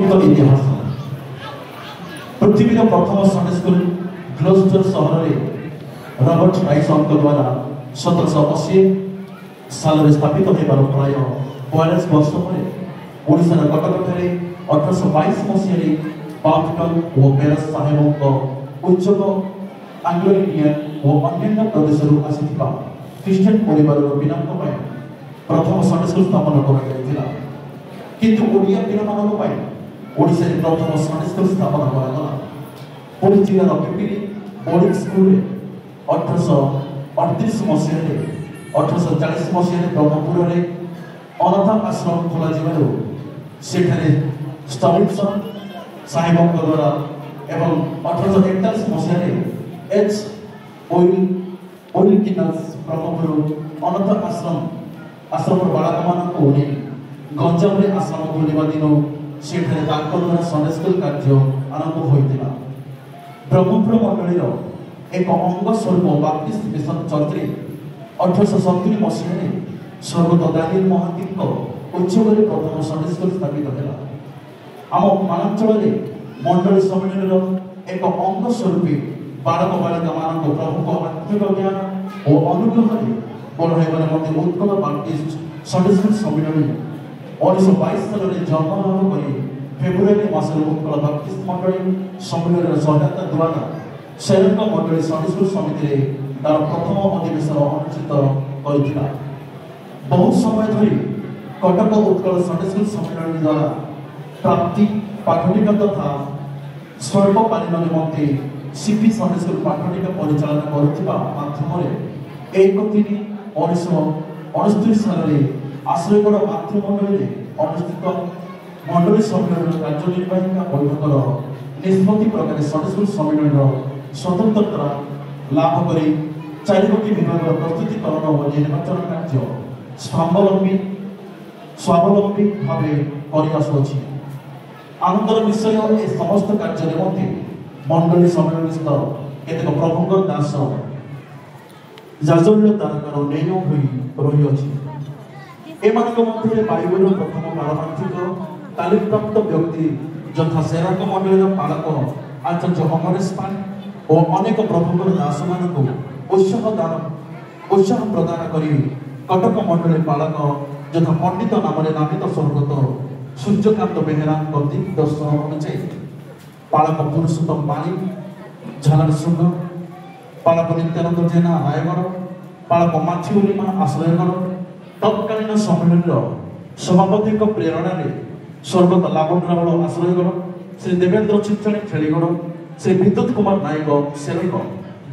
संस्कृत इतिहास पृथ्वी प्रथम Sunday school Gloster सहर में रॉबर्ट राइस द्वारा 1780 साल स्थापित होबार प्राय 42 वर्ष पर ओडिशार कटकठारे 1822 मसीह पाउटन और बेरस साहेब उच्चक आंग्लो इंडियन और अन्य प्रदेश आसीथिबा क्रिश्चियन परिवार पिलांक प्रथम संडे स्कूल स्थापन करा किंतु ओडिया पिलामानक ओडिशा प्रथम संडे स्कूल स्थापन करा पुरी जिलार पिपिली बोर्डिंग स्कूल 1838 मसीह 1840 मसीह ब्रह्मपुर में अनाथ आश्रम खोल सेठारे स्टॉलिंसन साहेबों द्वारा एवं 1841 मसीह एच ओइलकिनस ब्रह्मपुर अनाथ आश्रम बालक मान गंजाम आश्रम खोलवा दिन सेठारे द्वारा संडे स्कूल कार्य आरंभ होता ब्रह्मपुर मंडल एक अंग स्वरूप बाप्टिस्ट मिशन चर्च 1870 मसीह स्वर्गत दानियल महांती उच्चक प्रथम संडे स्कूल स्थापित है आम मानचल मंडल सम्मेलन एक अंग स्वरूप बालक बालिका मान प्रभु आत्मिक ज्ञान और अनुग्रह बढ़ाइबार उत्कल बाप्टिस्ट संडे स्कूल सम्मेलन 1922 साल में जन्म कर फेब्रुआरी मासर उत्कल बाप्टिस्ट मंडल सम्मेलन सहायता द्वारा शैरंग मंडल संडे स्कूल समिति तार प्रथम अधिवेशन अनुष्ठित कर बहुत समय धरी कटक उत्कल संडे स्कूल सम्मेलन द्वारा प्राप्ति पाठनिका तथा स्वल्पकालीन निमंते सीपी संडे स्कूल पाठनिका परिचालन करुवा माध्यम 1/3/1969 साल आश्रयगढ़ मातृमंडल अनुष्ठित मंडल सम्मेलन कार्यनिर्वाहिका बैठकर निष्पत्ति प्रकार संडे स्कूल सम्मेलन स्वतंत्रता लाभ कर 4 विभाग प्रस्तुतिकरण और निर्वाचन कार्य स्वावलंबी भाव कर आनंदर विषय ए समस्त कार्य निमंते मंडली सम्मेलन केतक प्रभुंकर दास जाजल्य तारकार नेय रही मध्य बाइबल प्रथम पारमार्थिक तालीम प्राप्त व्यक्ति यथा सेराक मंडल पालक आचार्य अमरेश पाणी और अनेक प्रभुंकर दास मान उत्साह प्रदान कर कटक मंडल पालक यथा पंडित नाम नामित स्वर्गत सूर्यकांत बेहेरा दिग् दर्शन अनुଯାयी पालक पुरुषोत्तम पाणी झालार शुंग पालक नित्यानंद जेना रायगढ़ पालक माछीगोलीमा आश्रयगढ़ तत्कालीन सम्मेलन सभापति प्रेरणा स्वर्गत लाभन रावल आश्रयगढ़ श्री देवेंद्र चित्तणी खेलीगढ़ श्री विद्युत कुमार नायक सेरक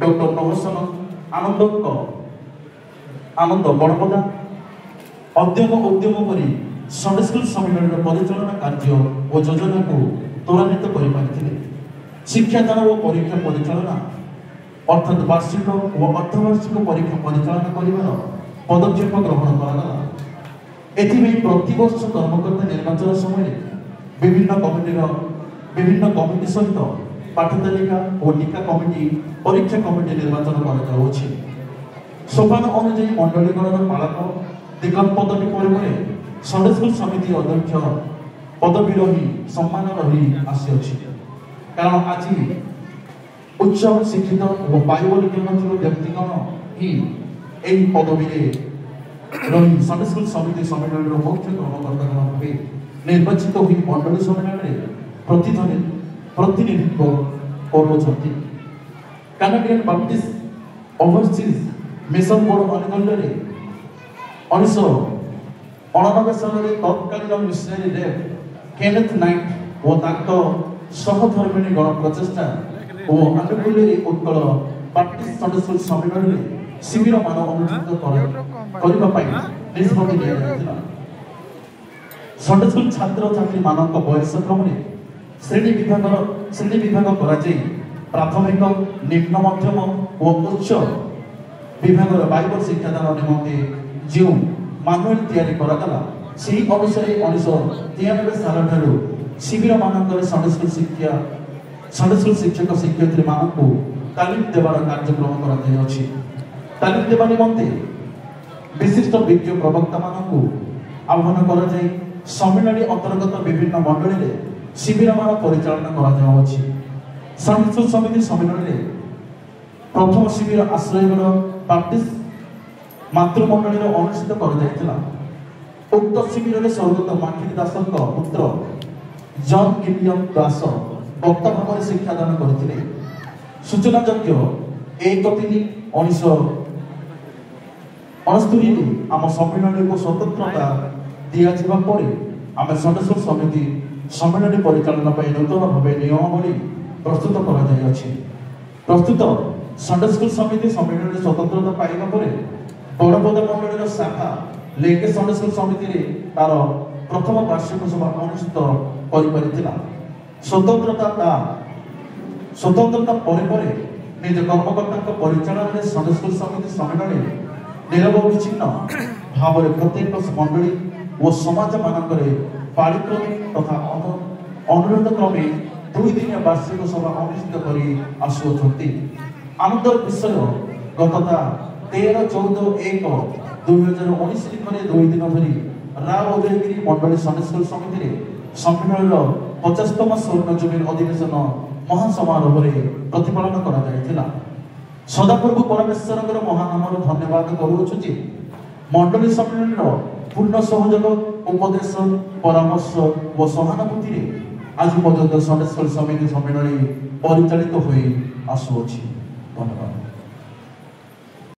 डॉक्टर नवसन आनंद बड़पदा उद्यम कर संडे स्कूल सम्मेलन परिचालन कार्य और योजना को त्वरान्वित कर शिक्षादान और परीक्षा परिचालना अर्थात वार्षिक और अर्धवार्षिक परीक्षा परिचालन कर पदक्षेप ग्रहण करागला प्रतिवर्ष कर्मकर्ता निर्वाचन समय विभिन्न कमिटी सहित पाठतालिका और टीका कमिटी परीक्षा कमिटी निर्वाचन कर सोपान अनुଯାयी मंडलीगण पालक दिगंत पदवी पर संडे स्कूल समिति अध्यक्ष पदवी रही सम्मान रही आसी कारण आज उच्च शिक्षित और बाइबल ज्ञान व्यक्तिगण ही यही पदवी रही संडे स्कूल समिति सम्मेलन मुख्य कर्मकर्ता भाव निर्वाचित हुई मंडली सम्मेलन प्रतिनिधित्व कर Canadian Baptist overseas mission board अनुकूल 1989 साल तत्कालीन मिशनरी रेव केनेथ नाइट और सहधर्मिणी गण प्रचेषा और अनुकूल उत्कल बाप्टिस्ट संडे स्कूल सम्मेलन शिविर मान अनुष्ठित निष्पत्ति संडे स्कूल छात्र छात्री मानक बयस क्रम श्रेणी विभाग प्राथमिक निम्न मध्यम और उच्च विभाग बाइबल शिक्षादान निमंते जो मानुएल तैयारी करागला से अनुसार 1993 साल ठारू शिविर मानक संडे स्कूल शिक्षक शिक्षयित्री मानक तालीम देवार कार्यक्रम कर तालीम देवा निमंते विशिष्ट विज्ञ प्रवक्ता मानक आह्वान कर सम्मेलन अंतर्गत विभिन्न मंडली शिविरमान परिचालन कराଯାउछि। सन्डे स्कूल समिति सम्मेलन में प्रथम शिविर आश्रयगढ़ बाप्टिस्ट मातृमंडल अनुष्ठित कर उक्त शिविर में स्वर्गत माखिनी दास पुत्र जॉन गिलियम दास वक्ता भाव में शिक्षादान करते। सूचनायोग्य 1/3/1969 आम सम्मेलन को स्वतंत्रता दिज्वा आम सन्डे स्कूल समिति सम्मेलन परिचालन नूतन भाव नियमावली प्रस्तुत प्रस्तुत सन्डे स्कूल समिति सम्मेलन स्वतंत्रता पाइबा बड़पद मंडल शाखा लेके सन्डे स्कूल समिति तार प्रथम वार्षिक सभा अनुष्ठित कर स्वतंत्रता पर निज कर्मकर्ता परिचालन सन्डे स्कूल समिति सम्मेलन निरव विच्छिन्न भाव प्रत्येक मंडली और समाज मानक पालिक्रमिक तथा अनुरोध क्रमे 2 दिन वार्षिक सभा अनुष्ठित कर आसुअछंती। आनंदर विषय गतता 13-14-1-2019 तारिख 2 दिन धरी राव उदयगिरी मंडली सन्डे स्कूल समिति सम्मेलन 50तम स्वर्ण जुबिली अधिवेशन महासमारोह प्रतिपालन करा। सदाप्रभु परमेश्वर महानाम धन्यवाद करुछु जे मंडली सम्मेलन पूर्ण सहयोग उपदेश परामर्श और सहानुभूति आज पर्यंत सन्डे स्कूल समिति सम्मेलन परिचालित हो आसुअछि। धन्यवाद।